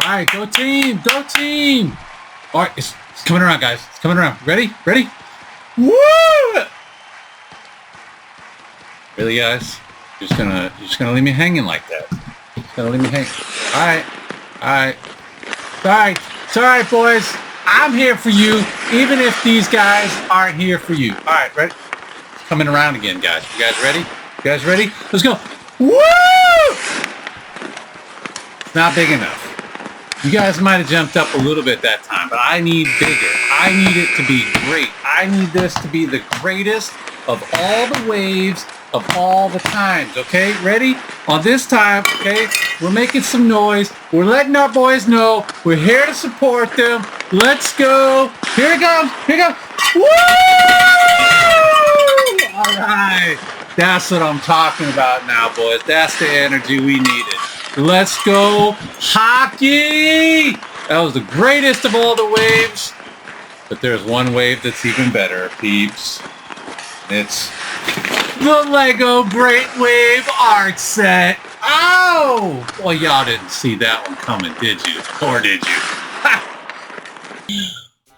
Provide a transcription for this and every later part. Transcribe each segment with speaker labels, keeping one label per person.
Speaker 1: All right, go team, go team. All right, it's coming around, guys. It's coming around. Ready? Ready? Woo! Really, guys? You're just gonna leave me hanging like that. Just gonna leave me hanging. All right, all right. It's all right, boys. I'm here for you, even if these guys aren't here for you. All right, ready? It's coming around again, guys. You guys ready? You guys ready? Let's go. Woo! It's not big enough. You guys might have jumped up a little bit that time, but I need bigger. I need it to be great. I need this to be the greatest of all the waves of all the times, okay? Ready? On this time, okay, we're making some noise. We're letting our boys know we're here to support them. Let's go. Here it comes. Here it comes. Woo! All right. That's what I'm talking about now, boys. That's the energy we needed. Let's go, Hocky! That was the greatest of all the waves. But there's one wave that's even better, peeps. It's the Lego Great Wave art set. Oh! Well, y'all didn't see that one coming, did you? Or did you?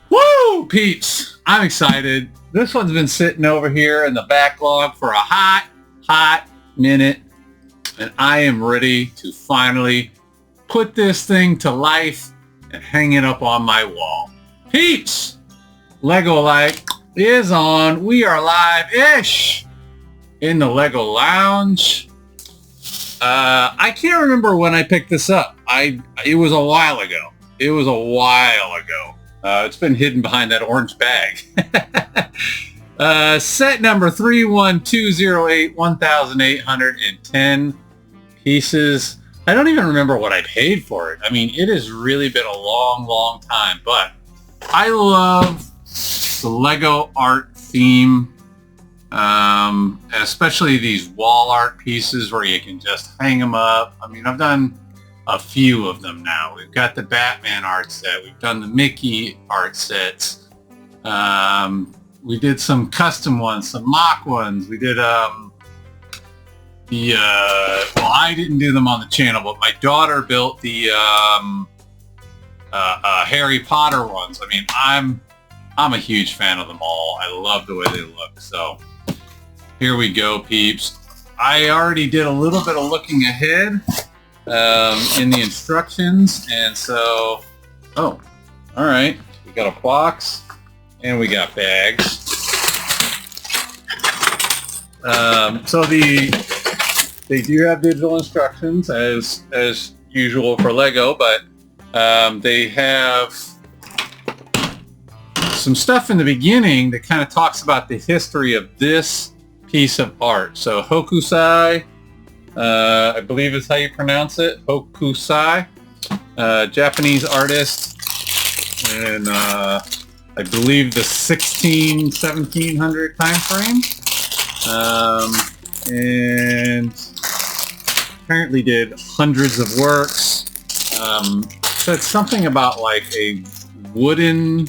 Speaker 1: Woo! Peeps, I'm excited. This one's been sitting over here in the backlog for a hot minute. And I am ready to finally put this thing to life and hang it up on my wall. Peeps! Lego Life is on. We are live-ish in the Lego Lounge. I can't remember when I picked this up. It was a while ago. It's been hidden behind that orange bag. Set number 31208, 1,810 pieces. I don't even remember what I paid for it. I mean, it has really been a long time, but I love the Lego art theme, especially these wall art pieces where you can just hang them up. I mean, I've done a few of them now. We've got the Batman art set. We've done the Mickey art sets. We did some custom ones, some mock ones. We did well, I didn't do them on the channel, but my daughter built the Harry Potter ones. I mean, I'm a huge fan of them all. I love the way they look. So here we go, peeps. I already did a little bit of looking ahead in the instructions, and so all right, we got a box and we got bags. So they do have digital instructions as usual for Lego, but they have some stuff in the beginning that kind of talks about the history of this piece of art. So Hokusai, I believe is how you pronounce it, Hokusai, Japanese artist, and I believe the 1700 time frame, and apparently did hundreds of works. So it's something about like a wooden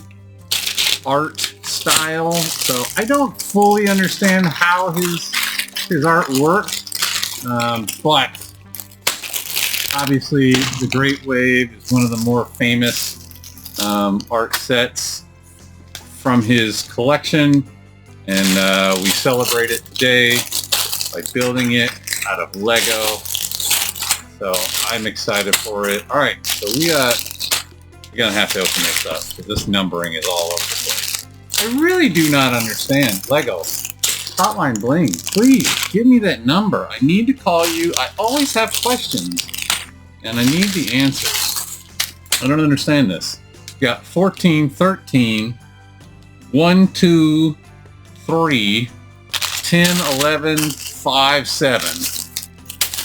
Speaker 1: art style. So I don't fully understand how his art works, but obviously the Great Wave is one of the more famous art sets from his collection, and we celebrate it today by building it out of Lego. So I'm excited for it. All right, so we're gonna have to open this up because this numbering is all over the place. I really do not understand Lego. Hotline Bling, please give me that number. I need to call you. I always have questions and I need the answers. I don't understand this. You got 14, 13, 1, 2, 3, 10, 11, 5, 7,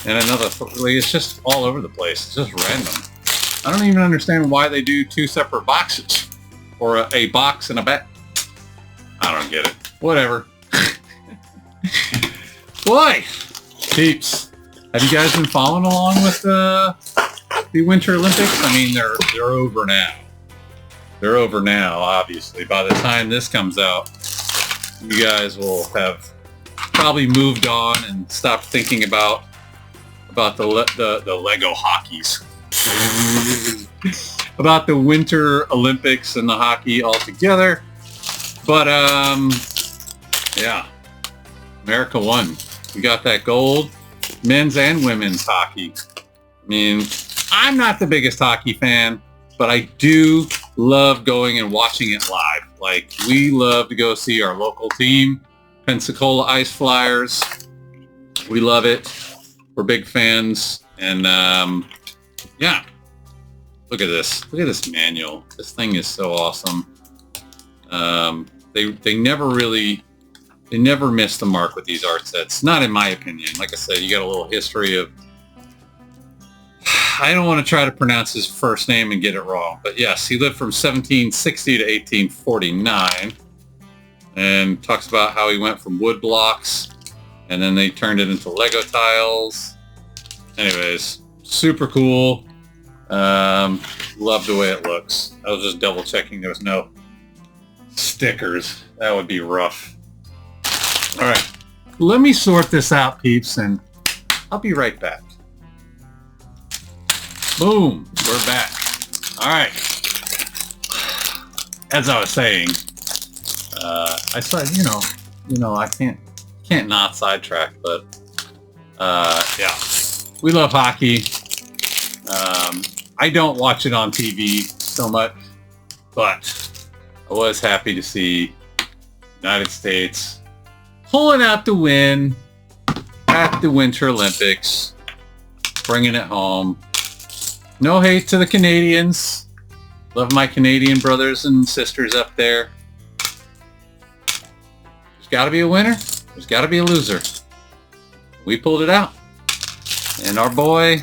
Speaker 1: and another 3. It's just all over the place. It's just random. I don't even understand why they do 2 separate boxes or a box and a bag. I don't get it. Whatever. Boy, peeps, have you guys been following along with the Winter Olympics? I mean, they're over now. They're over now, obviously. By the time this comes out, you guys will have probably moved on and stopped thinking about the Lego Hockeys. about the Winter Olympics and the hockey altogether. But yeah, America won. We got that gold, men's and women's hockey. I mean, I'm not the biggest hockey fan, but I do love going and watching it live. Like, we love to go see our local team, Pensacola Ice Flyers. We love it. We're big fans. And yeah, look at this. Look at this manual. This thing is so awesome. They never miss the mark with these art sets. Not in my opinion. Like I said, you got a little history of, I don't want to try to pronounce his first name and get it wrong, but yes, he lived from 1760 to 1849, and talks about how he went from wood blocks and then they turned it into Lego tiles. Anyways, super cool. Love the way it looks. I was just double checking there was no stickers. That would be rough. All right, let me sort this out, peeps, and I'll be right back. Boom, we're back. All right. As I was saying, I said, I can't not sidetrack, but yeah, we love hockey. I don't watch it on TV so much, but I was happy to see United States pulling out the win at the Winter Olympics, bringing it home. No hate to the Canadians. Love my Canadian brothers and sisters up there. There's got to be a winner. There's got to be a loser. We pulled it out. And our boy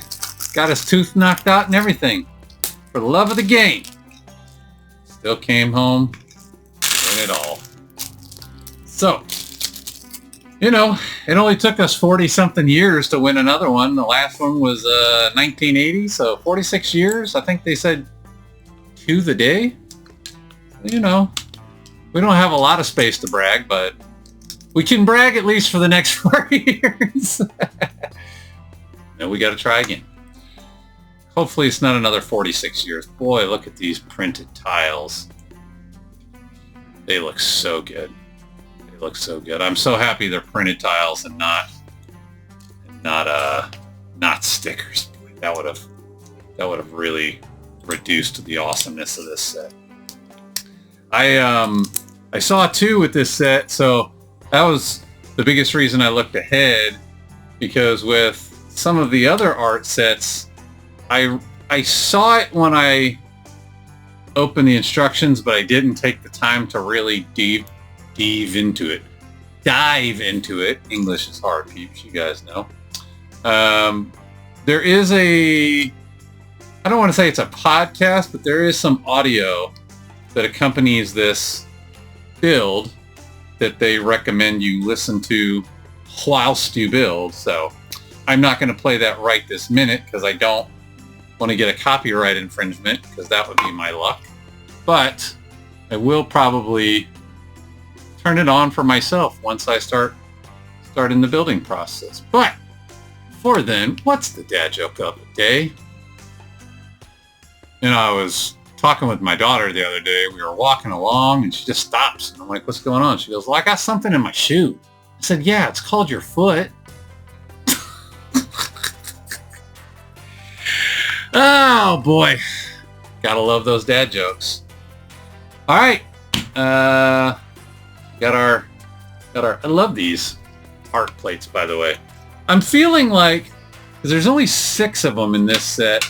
Speaker 1: got his tooth knocked out and everything. For the love of the game. Still came home. Win it all. So, it only took us 40-something years to win another one. The last one was 1980, so 46 years. I think they said to the day. We don't have a lot of space to brag, but we can brag at least for the next 4 years. And we got to try again. Hopefully it's not another 46 years. Boy, look at these printed tiles. They look so good. They look so good. I'm so happy they're printed tiles and not stickers. That would have really reduced the awesomeness of this set. I saw too with this set, so that was the biggest reason I looked ahead, because with some of the other art sets, I saw it when I opened the instructions, but I didn't take the time to really dive into it. English is hard, peeps, you guys know. There is I don't want to say it's a podcast, but there is some audio that accompanies this build that they recommend you listen to whilst you build. So I'm not going to play that right this minute because I don't want to get a copyright infringement, because that would be my luck. But I will probably turn it on for myself once I start in the building process. But before then, what's the dad joke of the day? I was talking with my daughter the other day. We were walking along and she just stops. And I'm like, what's going on? She goes, well, I got something in my shoe. I said, yeah, it's called your foot. Oh boy. Gotta love those dad jokes. All right. Got our, I love these art plates, by the way. I'm feeling like, because there's only 6 of them in this set,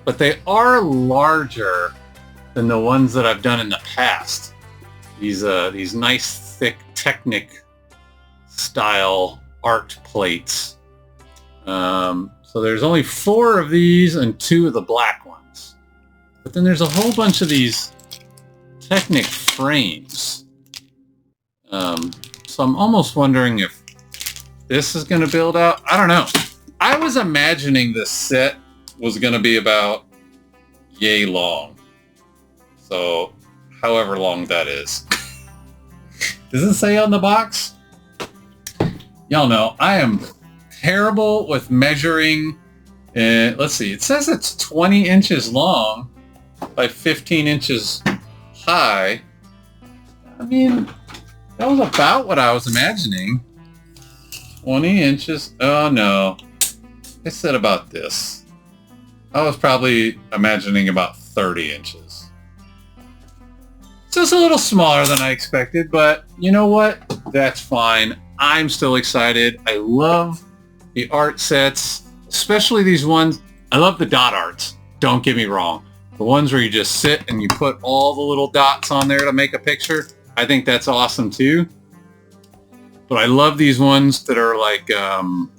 Speaker 1: but they are larger than the ones that I've done in the past. These nice, thick Technic style art plates. So there's only 4 of these and 2 of the black ones. But then there's a whole bunch of these Technic frames. So I'm almost wondering if this is going to build out. I don't know. I was imagining this set was going to be about yay long. So however long that is. Does it say on the box? Y'all know I am terrible with measuring. Let's see. It says it's 20 inches long. by 15 inches high. I mean, that was about what I was imagining. 20 inches. Oh no. I said about this. I was probably imagining about 30 inches. It's just a little smaller than I expected, but you know what? That's fine. I'm still excited. I love the art sets, especially these ones. I love the dot arts. Don't get me wrong. The ones where you just sit and you put all the little dots on there to make a picture. I think that's awesome too. But I love these ones that are like, I don't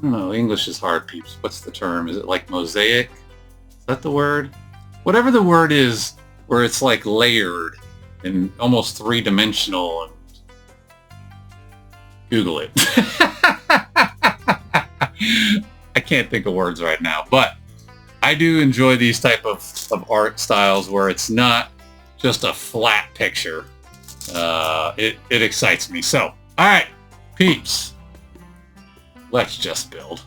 Speaker 1: know, English is hard, peeps. What's the term? Is it like mosaic? Is that the word? Whatever the word is, where it's like layered and almost three-dimensional. Google it. I can't think of words right now, but I do enjoy these type of art styles where it's not just a flat picture. It excites me. So, all right, peeps, let's just build.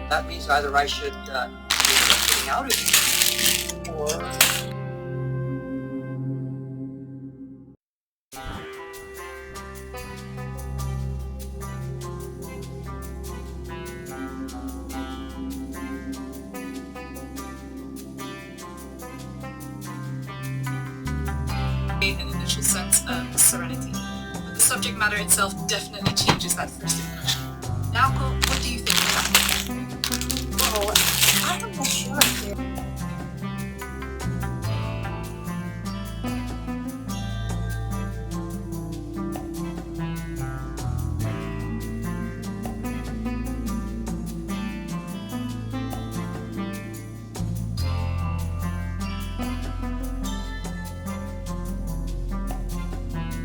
Speaker 2: That means either I should get something out of it, or...
Speaker 3: An initial sense of serenity, but the subject matter itself definitely changes that first impression. Now, what do you think of that?
Speaker 2: Oh, I'm not sure if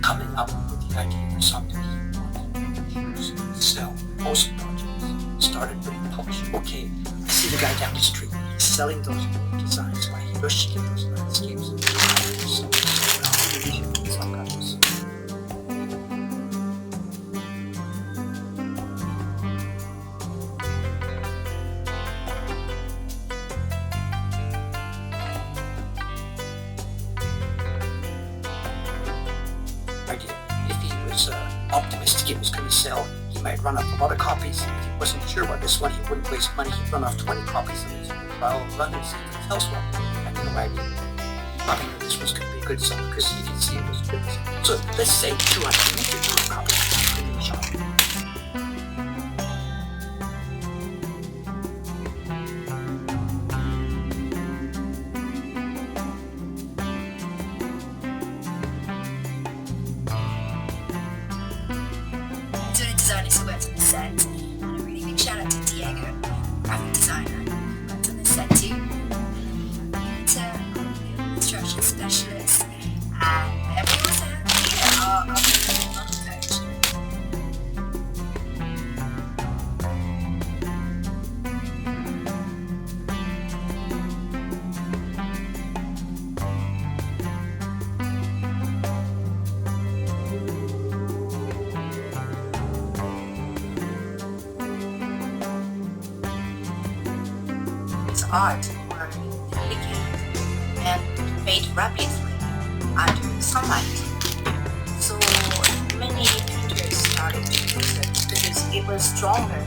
Speaker 2: coming up with the idea for something you want to sell most projects. Started with publishing. Okay, I see the guy down the street. He's selling those designs by Hiroshi, those landscapes. Some kind of idea. If he sell. He might run off a lot of copies. If he wasn't sure about this one, he wouldn't waste money. He'd run off 20 copies of this trial run and see if it sells well. I don't know why I knew this was going to be a good seller because you can see it was good. So let's say 250 copies in the shop.
Speaker 3: Designer who worked on the set, and a really big shout out to Diego, graphic designer, who worked on the set too. Construction specialist, and everyone else that here are model coach.
Speaker 4: Art were dedicated and made rapidly under sunlight. So many painters started to use it because it was stronger.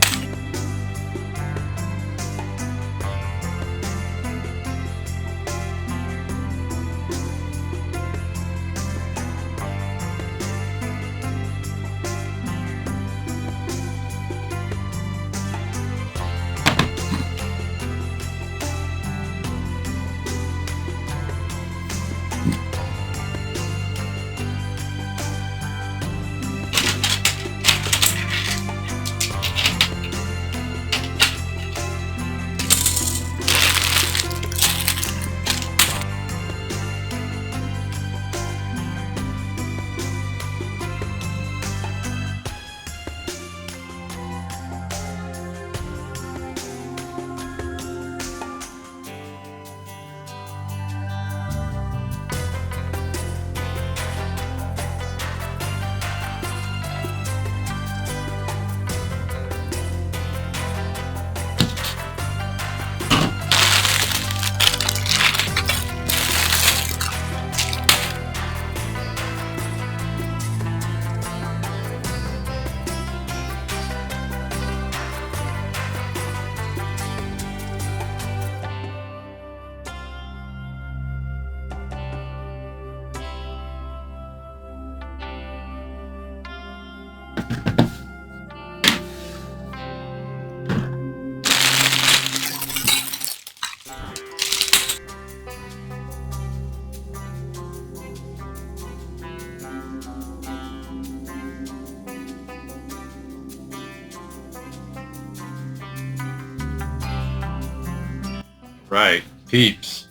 Speaker 1: Right, peeps.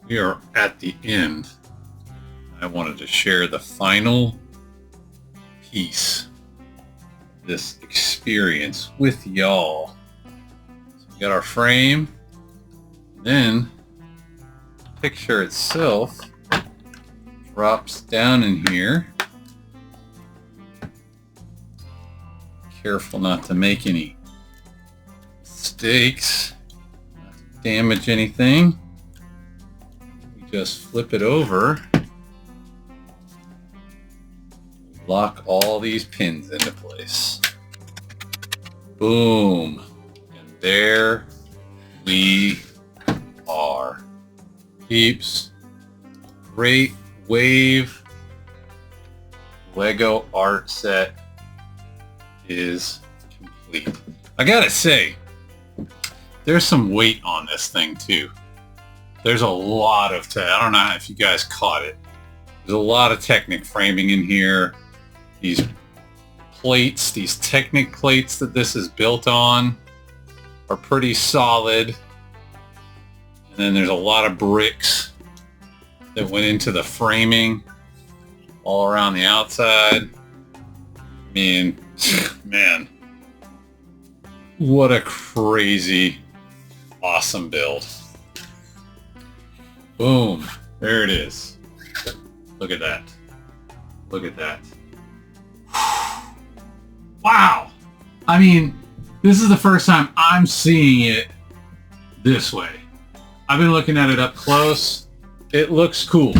Speaker 1: We are at the end. I wanted to share the final piece of this experience with y'all. So we got our frame. Then the picture itself drops down in here. Careful not to make any mistakes. Damage anything. We just flip it over, lock all these pins into place. Boom, and there we are. Peeps, great wave Lego art set is complete. I gotta say, there's some weight on this thing too. There's a lot of, I don't know if you guys caught it. There's a lot of Technic framing in here. These plates, these Technic plates that this is built on are pretty solid. And then there's a lot of bricks that went into the framing all around the outside. I mean, man, what a crazy awesome build. Boom. There it is. Look at that. Look at that. Wow. I mean, this is the first time I'm seeing it this way. I've been looking at it up close. It looks cool,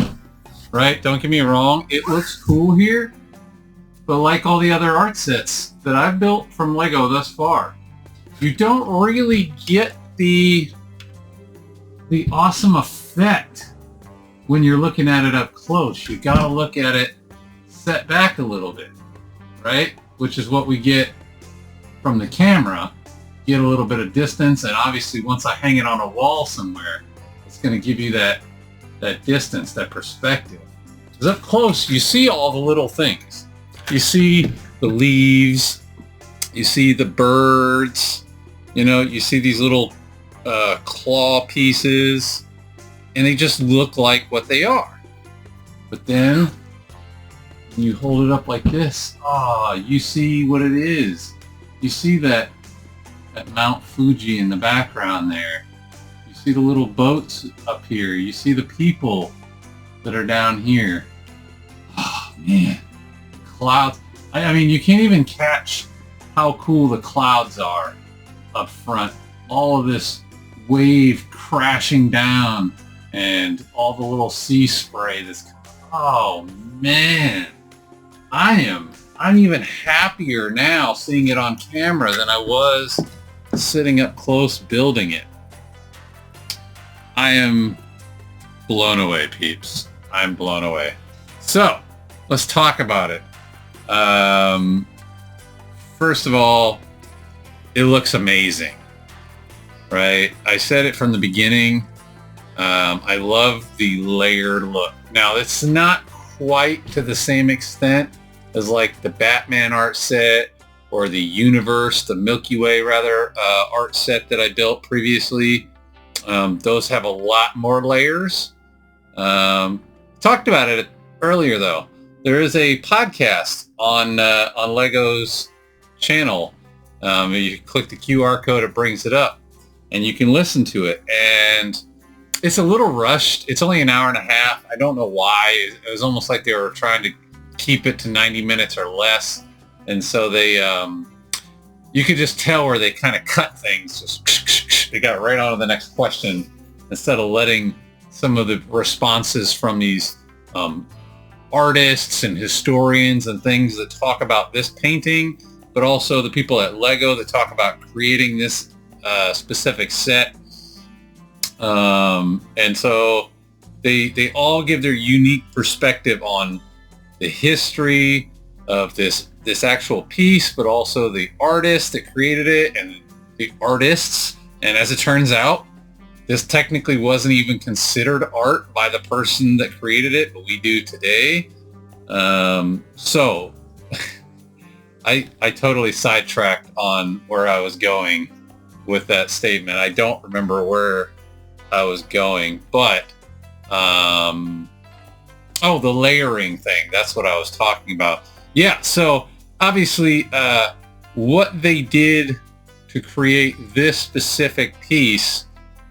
Speaker 1: right? Don't get me wrong. It looks cool here. but like all the other art sets that I've built from Lego thus far, you don't really get the awesome effect when you're looking at it up close. You gotta look at it set back a little bit, right? Which is what we get from the camera. Get a little bit of distance, and obviously once I hang it on a wall somewhere, it's gonna give you that distance, that perspective. Because up close, you see all the little things. You see the leaves, you see the birds, you know, you see these little claw pieces, and they just look like what they are. But then when you hold it up like this, you see what it is. You see that Mount Fuji in the background there. You see the little boats up here. You see the people that are down here. Oh man, clouds. I mean, you can't even catch how cool the clouds are up front. All of this wave crashing down and all the little sea spray that's, oh man, I'm even happier now seeing it on camera than I was sitting up close building it. I am blown away, peeps. I'm blown away. So let's talk about it. First of all, it looks amazing, right? I said it from the beginning. I love the layered look. Now, it's not quite to the same extent as like the Batman art set or the universe, the Milky Way rather, art set that I built previously. Those have a lot more layers. Talked about it earlier though. There is a podcast on Lego's channel. You click the QR code, it brings it up, and you can listen to it. And it's a little rushed. It's only an hour and a half. I don't know why. It was almost like they were trying to keep it to 90 minutes or less. And so they, you could just tell where they kind of cut things. Just they got right on to the next question instead of letting some of the responses from these artists and historians and things that talk about this painting, but also the people at Lego that talk about creating this specific set. And so they all give their unique perspective on the history of this actual piece, but also the artist that created it and the artists. And as it turns out, this technically wasn't even considered art by the person that created it, but we do today. So I totally sidetracked on where I was going with that statement. I don't remember where I was going, but the layering thing, that's what I was talking about. Yeah, so obviously what they did to create this specific piece,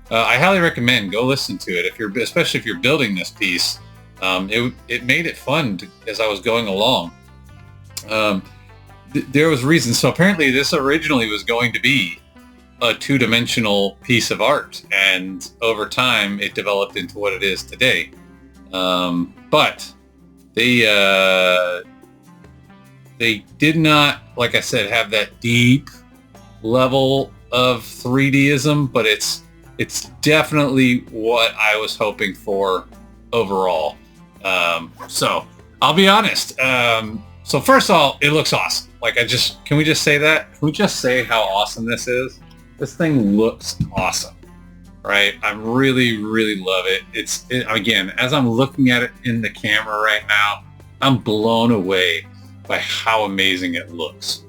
Speaker 1: I highly recommend go listen to it especially if you're building this piece. It made it fun as I was going along. There was reasons. So apparently this originally was going to be a two-dimensional piece of art, and over time it developed into what it is today. But they did not, like I said, have that deep level of 3Dism, but it's definitely what I was hoping for overall. So I'll be honest. So first of all, it looks awesome. Like can we just say that? Can we just say how awesome this is? This thing looks awesome, right? I really, really love it. Again, as I'm looking at it in the camera right now, I'm blown away by how amazing it looks.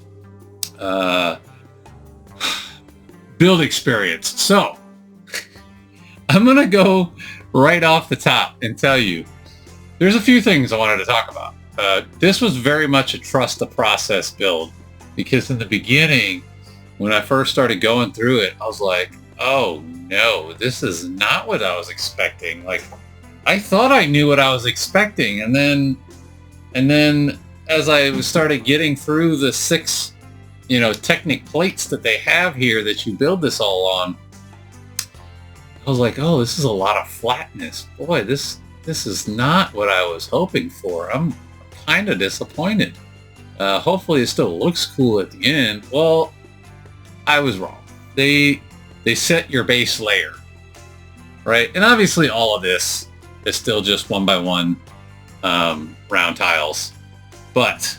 Speaker 1: Build experience. So I'm gonna go right off the top and tell you, there's a few things I wanted to talk about. This was very much a trust the process build, because in the beginning, when I first started going through it, I was like, oh no, this is not what I was expecting. Like, I thought I knew what I was expecting. And then as I started getting through the 6, Technic plates that they have here that you build this all on, I was like, oh, this is a lot of flatness. Boy, this is not what I was hoping for. I'm kind of disappointed. Hopefully it still looks cool at the end. Well, I was wrong. They set your base layer, right? And obviously all of this is still just 1 by 1 round tiles. But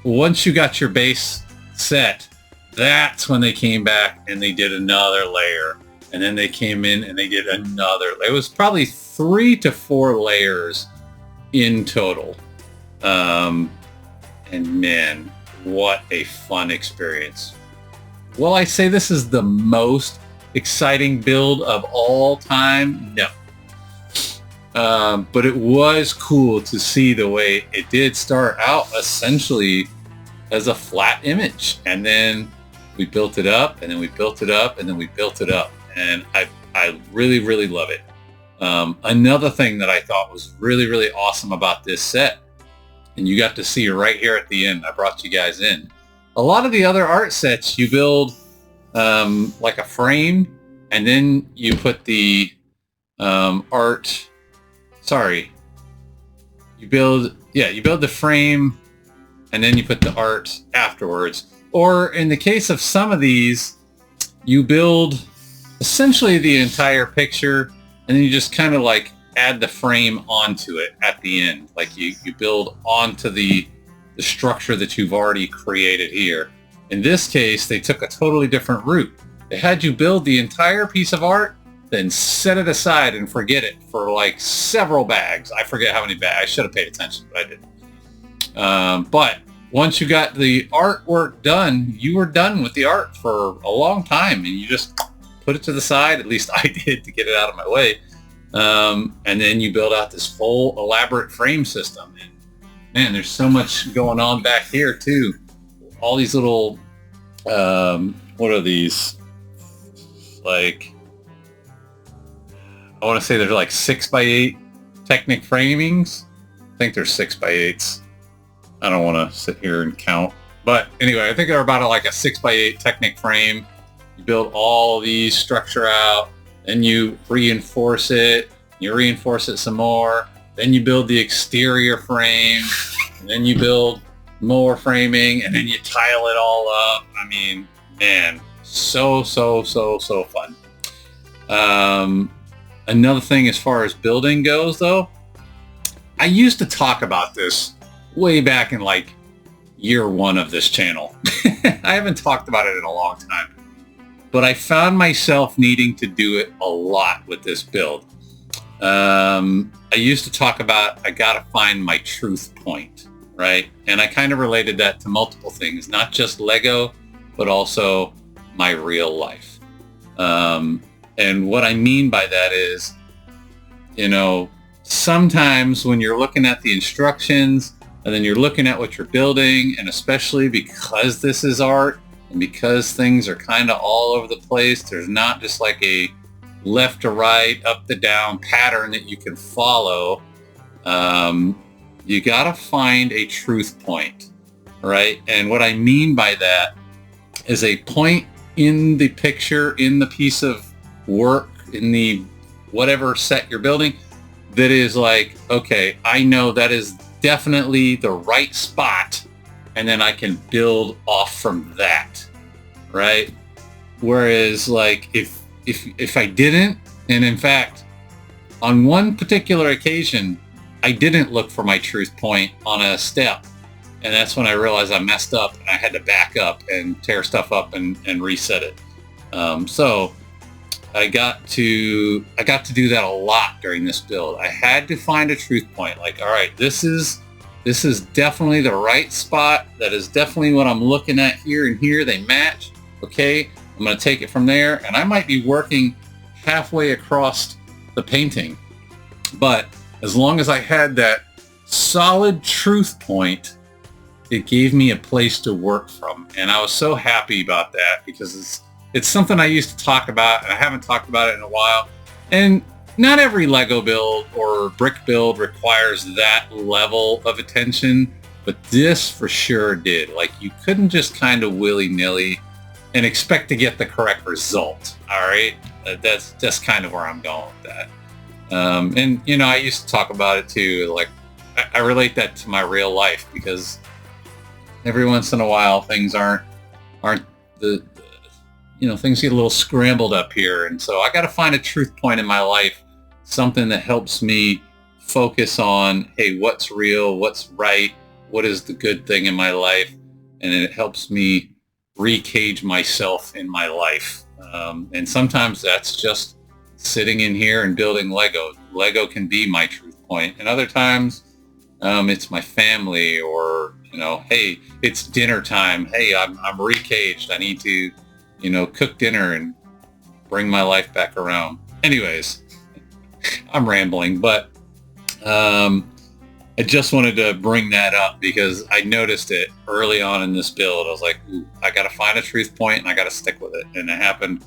Speaker 1: once you got your base set, that's when they came back and they did another layer. And then they came in and they did another. It was probably 3 to 4 layers in total. And man, what a fun experience. Will I say this is the most exciting build of all time? No. But it was cool to see the way it did start out essentially as a flat image. And then we built it up, and then we built it up, and then we built it up. And I really, really love it. Another thing that I thought was really, really awesome about this set, and you got to see it right here at the end. I brought you guys in. A lot of the other art sets, you build like a frame, and then you put the art. Sorry, you build the frame, and then you put the art afterwards. Or in the case of some of these, you build essentially the entire picture, and then you just kind of like add the frame onto it at the end. Like you build onto the structure that you've already created here. In this case, they took a totally different route. They had you build the entire piece of art, then set it aside and forget it for like several bags. I forget how many bags. I should have paid attention, but I didn't. But once you got the artwork done, you were done with the art for a long time, and you just put it to the side. At least I did, to get it out of my way. And then you build out this full elaborate frame system. And man, there's so much going on back here too. All these little, what are these? Like, I want to say they're like 6x8 Technic framings. I think they're 6x8s. I don't want to sit here and count. But anyway, I think they're about like a 6x8 Technic frame. You build all these structure out, then you reinforce it. You reinforce it some more. Then you build the exterior frame, and then you build more framing, and then you tile it all up. I mean, man, so fun. Another thing as far as building goes, though, I used to talk about this way back in like year 1 of this channel. I haven't talked about it in a long time, but I found myself needing to do it a lot with this build. I used to talk about I gotta find my truth point, right? And I kind of related that to multiple things, not just Lego, but also my real life. And what I mean by that is, you know, sometimes when you're looking at the instructions and then you're looking at what you're building, and especially because this is art and because things are kind of all over the place, there's not just like a left to right, up to down pattern that you can follow. You gotta find a truth point, right? And what I mean by that is a point in the picture, in the piece of work, in the whatever set you're building, that is like, okay, I know that is definitely the right spot, and then I can build off from that, right? Whereas like if I didn't, and in fact, on one particular occasion, I didn't look for my truth point on a step, and that's when I realized I messed up and I had to back up and tear stuff up and reset it. So I got to do that a lot during this build. I had to find a truth point. Like, all right, this is definitely the right spot. That is definitely what I'm looking at here and here. They match. Okay, I'm going to take it from there, and I might be working halfway across the painting. But as long as I had that solid truth point, it gave me a place to work from. And I was so happy about that, because it's something I used to talk about, and I haven't talked about it in a while. And not every Lego build or brick build requires that level of attention, but this for sure did. Like, you couldn't just kind of willy-nilly and expect to get the correct result. All right, that's kind of where I'm going with that. And you know, I used to talk about it too. Like, I relate that to my real life, because every once in a while things aren't the things get a little scrambled up here, and so I got to find a truth point in my life, something that helps me focus on, hey, what's real, what's right, what is the good thing in my life, and it helps me recage myself in my life. And sometimes that's just sitting in here and building Lego. Lego can be my truth point, and other times it's my family, or hey, it's dinner time. Hey, I'm recaged. I need to cook dinner and bring my life back around. Anyways, I'm rambling, but I just wanted to bring that up because I noticed it early on in this build. I was like, ooh, I got to find a truth point and I got to stick with it. And it happened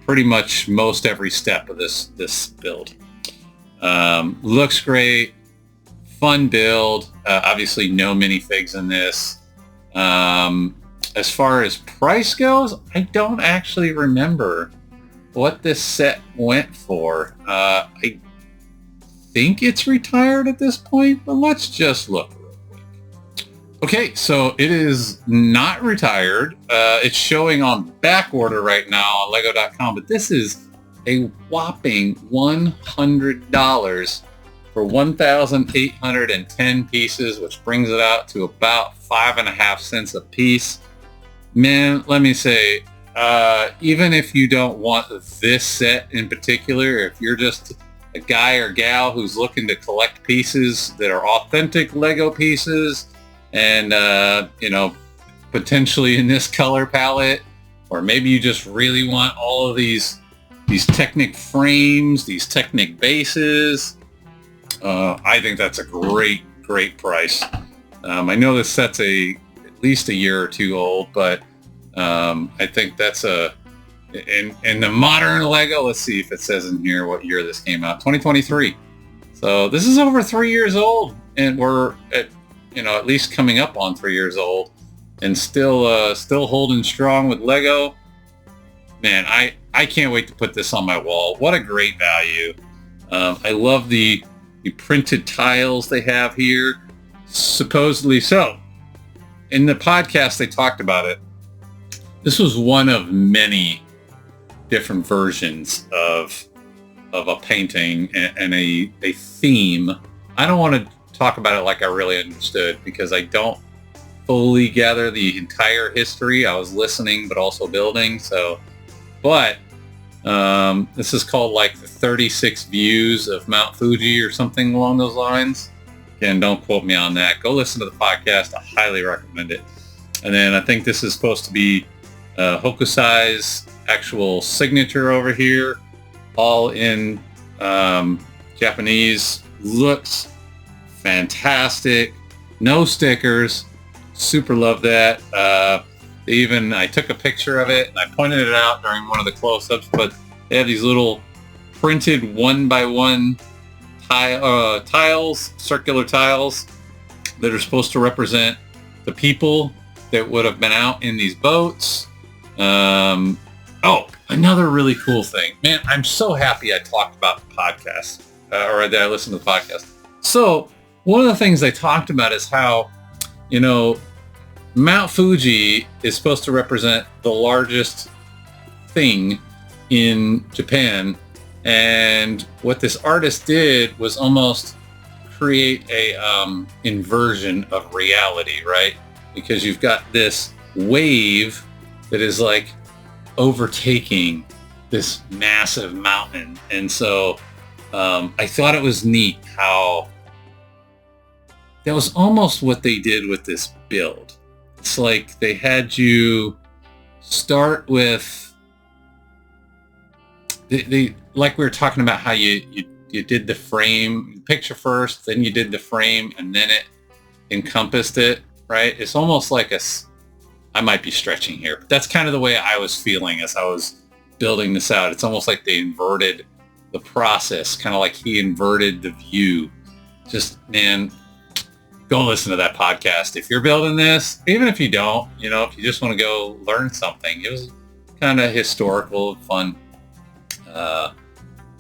Speaker 1: pretty much most every step of this build. Looks great. Fun build. Obviously no minifigs in this. As far as price goes, I don't actually remember what this set went for. I think it's retired at this point, but let's just look real quick. Okay, so it is not retired. It's showing on back order right now on lego.com, but this is a whopping $100 for 1,810 pieces, which brings it out to about 5.5 cents a piece. Man, let me say, even if you don't want this set in particular, if you're just a guy or gal who's looking to collect pieces that are authentic Lego pieces and, potentially in this color palette, or maybe you just really want all of these Technic frames, these Technic bases, I think that's a great price. I know this set's at least a year or two old, but I think that's in the modern Lego, let's see if it says in here what year this came out. 2023. So this is over 3 years old, and we're at least coming up on 3 years old, and still holding strong with Lego. Man, I can't wait to put this on my wall. What a great value. I love the printed tiles they have here. Supposedly so. In the podcast, they talked about it. This was one of many different versions of a painting and a theme. I don't want to talk about it like I really understood because I don't fully gather the entire history. I was listening but also building. But this is called like the 36 views of Mount Fuji or something along those lines. Again, don't quote me on that. Go listen to the podcast. I highly recommend it. And then I think this is supposed to be Hokusai's actual signature over here, all in Japanese. Looks fantastic. No stickers. Super love that. I took a picture of it and I pointed it out during one of the close-ups, but they have these little printed 1x1 tiles, circular tiles that are supposed to represent the people that would have been out in these boats. Another really cool thing. Man, I'm so happy I talked about the podcast, or that I listened to the podcast. So one of the things they talked about is how, Mount Fuji is supposed to represent the largest thing in Japan. And what this artist did was almost create a inversion of reality, right? Because you've got this wave that is like overtaking this massive mountain. And so I thought it was neat how that was almost what they did with this build. It's like they had you start with they like we were talking about how you did the frame picture first, then you did the frame, and then it encompassed it, right? It's almost like I might be stretching here, but that's kind of the way I was feeling as I was building this out. It's almost like they inverted the process, kind of like he inverted the view. Just, man, go listen to that podcast. If you're building this, even if you don't, if you just want to go learn something, it was kind of historical, fun.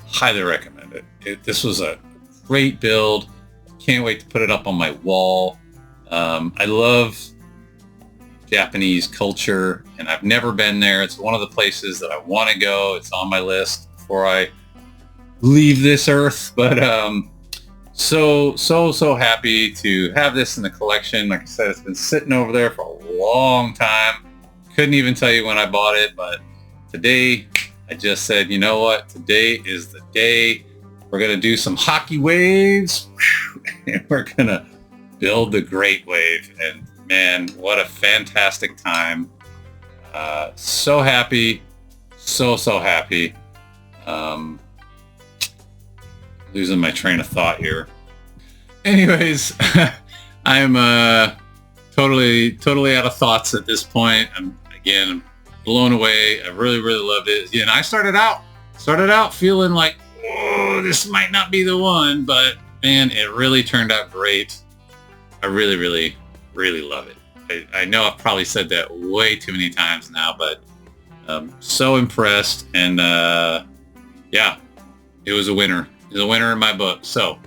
Speaker 1: Highly recommend it. This was a great build. Can't wait to put it up on my wall. I love Japanese culture, and I've never been there. It's one of the places that I want to go. It's on my list before I leave this earth. But so happy to have this in the collection. Like I said, it's been sitting over there for a long time. Couldn't even tell you when I bought it, but today I just said, you know what? Today is the day. We're going to do some hockey waves, and we're going to build the great wave. And man, what a fantastic time. So happy. So happy. Losing my train of thought here. Anyways, I'm totally out of thoughts at this point. I'm blown away. I really loved it. And I started out feeling like, oh, this might not be the one, but man, it really turned out great. I really love it. I know I've probably said that way too many times now, but so impressed. And yeah, it was a winner. It was a winner in my book. So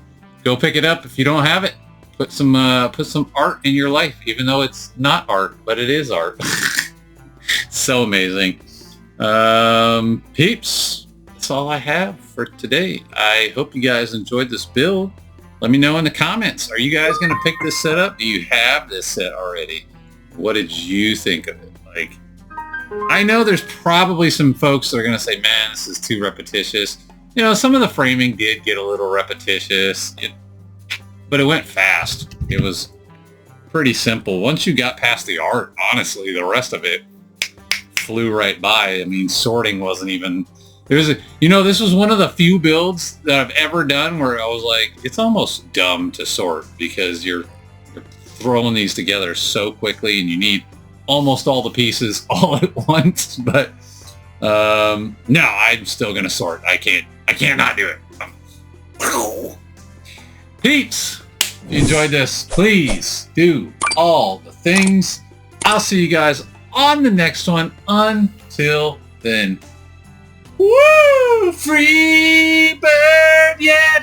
Speaker 1: go pick it up if you don't have it. Put some art in your life, even though it's not art, but it is art. So amazing. Peeps, that's all I have for today. I hope you guys enjoyed this build. Let me know in the comments. Are you guys going to pick this set up? Do you have this set already? What did you think of it? Like, I know there's probably some folks that are going to say, man, this is too repetitious. You know, some of the framing did get a little repetitious, but it went fast. It was pretty simple. Once you got past the art, honestly, the rest of it flew right by. I mean, sorting wasn't even... this was one of the few builds that I've ever done where I was like, it's almost dumb to sort because you're throwing these together so quickly and you need almost all the pieces all at once. But no, I'm still gonna sort. I can't not do it. Peeps, if you enjoyed this, please do all the things. I'll see you guys on the next one. Until then. Woo! Free bird! Yeah!